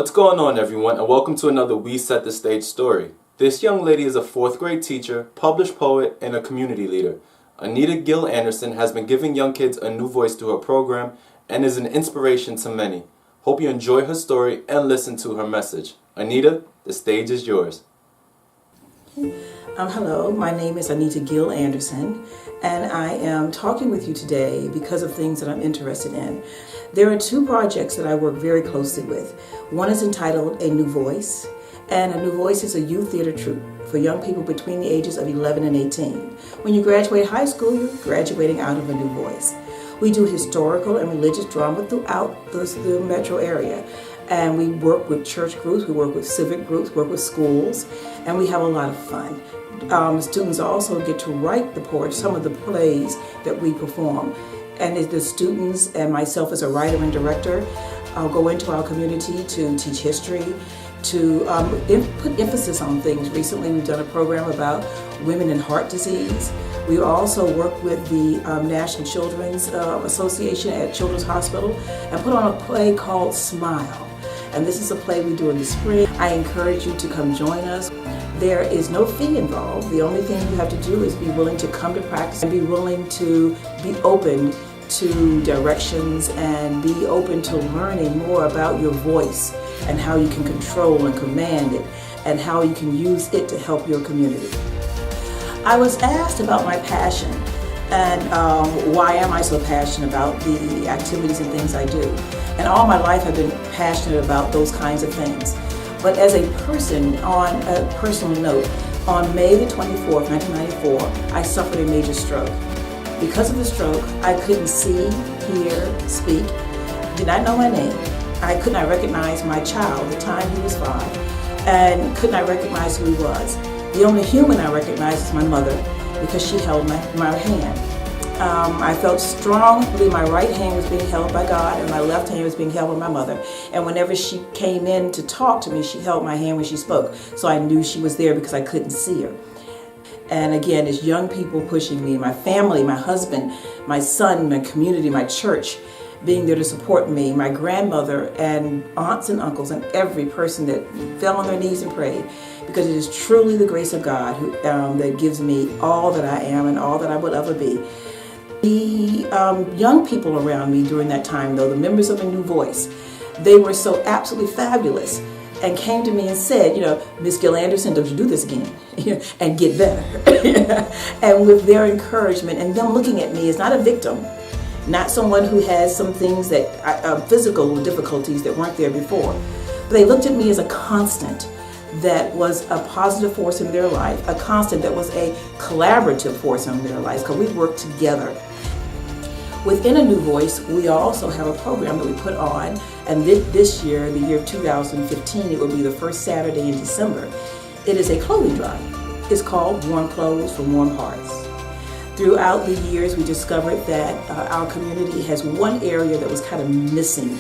What's going on, everyone, and welcome to another We Set the Stage story. This young lady is a 4th grade teacher, published poet, and a community leader. Anita Gill-Anderson has been giving young kids a new voice through her program and is an inspiration to many. Hope you enjoy her story and listen to her message. Anita, the stage is yours. Hello, my name is Anita Gill-Anderson, and I am talking with you today because of things that I'm interested in. There are 2 projects that I work very closely with. One is entitled A New Voice, and A New Voice is a youth theater troupe for young people between the ages of 11 and 18. When you graduate high school, you're graduating out of a new voice. We do historical and religious drama throughout the metro area. And we work with church groups, we work with civic groups, work with schools, and we have a lot of fun. Students also get to write some of the plays that we perform. And the students and myself as a writer and director go into our community to teach history, to put emphasis on things. Recently we've done a program about women and heart disease. We also work with the National Children's Association at Children's Hospital and put on a play called Smile. And this is a play we do in the spring. I encourage you to come join us. There is no fee involved. The only thing you have to do is be willing to come to practice and be willing to be open to directions and be open to learning more about your voice and how you can control and command it and how you can use it to help your community. I was asked about my passion and why am I so passionate about the activities and things I do. And all my life I've been passionate about those kinds of things. But as a person, on a personal note, on May the 24th, 1994, I suffered a major stroke. Because of the stroke, I couldn't see, hear, speak, did not know my name. I could not recognize my child, the time he was 5, and could not recognize who he was. The only human I recognized is my mother because she held my hand. I felt strongly my right hand was being held by God and my left hand was being held by my mother. And whenever she came in to talk to me, she held my hand when she spoke. So I knew she was there because I couldn't see her. And again, it's young people pushing me, my family, my husband, my son, my community, my church, being there to support me, my grandmother and aunts and uncles and every person that fell on their knees and prayed. Because it is truly the grace of God that gives me all that I am and all that I will ever be. The young people around me during that time, though, the members of A New Voice, they were so absolutely fabulous and came to me and said, Miss Gill-Anderson, don't you do this again and get better. And with their encouragement and them looking at me as not a victim, not someone who has some things that physical difficulties that weren't there before, but they looked at me as a constant that was a positive force in their life, a constant that was a collaborative force in their lives, because we worked together. Within A New Voice, we also have a program that we put on, and this year, the year 2015, it will be the first Saturday in December. It is a clothing drive. It's called Warm Clothes for Warm Hearts. Throughout the years, we discovered that our community has one area that was kind of missing,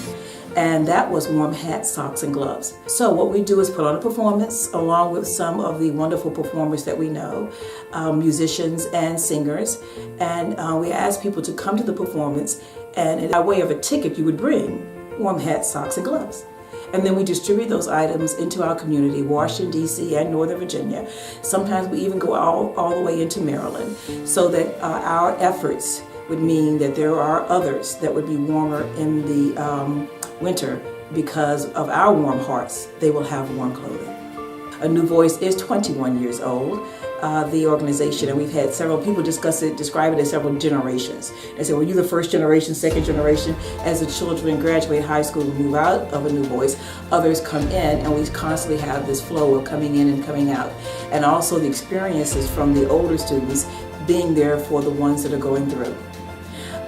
and that was warm hats, socks, and gloves. So what we do is put on a performance along with some of the wonderful performers that we know, musicians and singers, and we ask people to come to the performance, and by way of a ticket you would bring warm hats, socks, and gloves. And then we distribute those items into our community, Washington, D.C., and Northern Virginia. Sometimes we even go all the way into Maryland, so that our efforts would mean that there are others that would be warmer in the winter because of our warm hearts. They will have warm clothing. A New Voice is 21 years old, the organization, and we've had several people describe it as several generations. They say, well, you're the first generation, second generation. As the children graduate high school and move out of A New Voice, others come in, and we constantly have this flow of coming in and coming out. And also the experiences from the older students being there for the ones that are going through.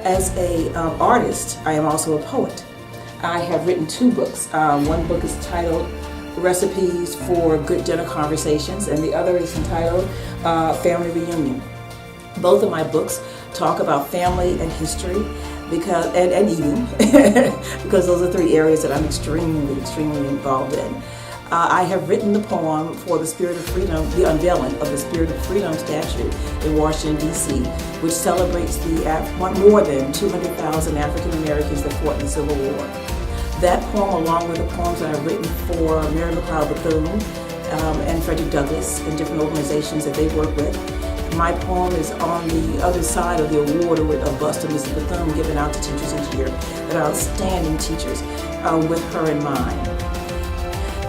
As an artist, I am also a poet. I have written 2 books. One book is titled Recipes for Good Dinner Conversations, and the other is entitled Family Reunion. Both of my books talk about family and history and eating, because those are 3 areas that I'm extremely involved in. I have written the poem for the Spirit of Freedom, the unveiling of the Spirit of Freedom statue in Washington, D.C., which celebrates the more than 200,000 African Americans that fought in the Civil War. That poem, along with the poems that I've written for Mary McLeod Bethune and Frederick Douglass and different organizations that they work with. My poem is on the other side of the award with a bust of Mrs. Bethune given out to teachers each year that are outstanding teachers with her in mind.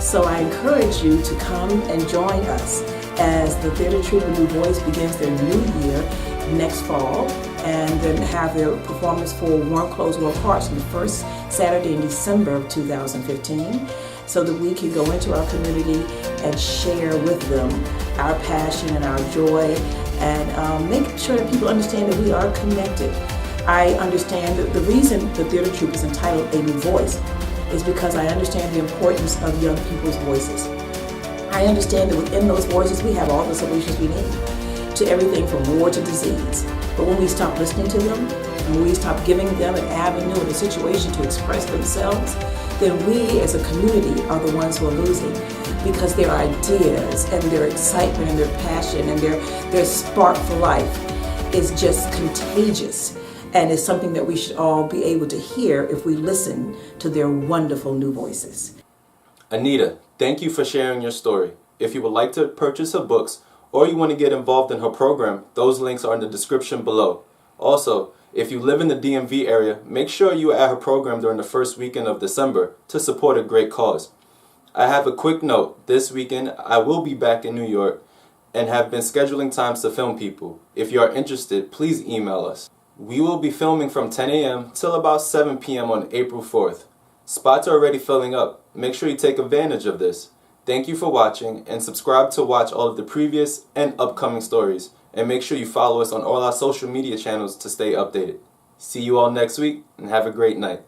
So I encourage you to come and join us as the Theater Troupe A New Voice begins their new year next fall, and then have their performance for Warm Clothes, Warm Hearts on the first Saturday in December of 2015, so that we can go into our community and share with them our passion and our joy, and make sure that people understand that we are connected. I understand that the reason the Theater Troupe is entitled A New Voice is because I understand the importance of young people's voices. I understand that within those voices we have all the solutions we need to everything from war to disease. But when we stop listening to them, and when we stop giving them an avenue and a situation to express themselves, then we as a community are the ones who are losing, because their ideas and their excitement and their passion and their spark for life is just contagious, and is something that we should all be able to hear if we listen to their wonderful new voices. Anita, thank you for sharing your story. If you would like to purchase her books, or you want to get involved in her program, those links are in the description below. Also, if you live in the DMV area, make sure you are at her program during the first weekend of December to support a great cause. I have a quick note. This weekend, I will be back in New York and have been scheduling times to film people. If you are interested, please email us. We will be filming from 10 a.m. till about 7 p.m. on April 4th. Spots are already filling up. Make sure you take advantage of this. Thank you for watching, and subscribe to watch all of the previous and upcoming stories. And make sure you follow us on all our social media channels to stay updated. See you all next week, and have a great night.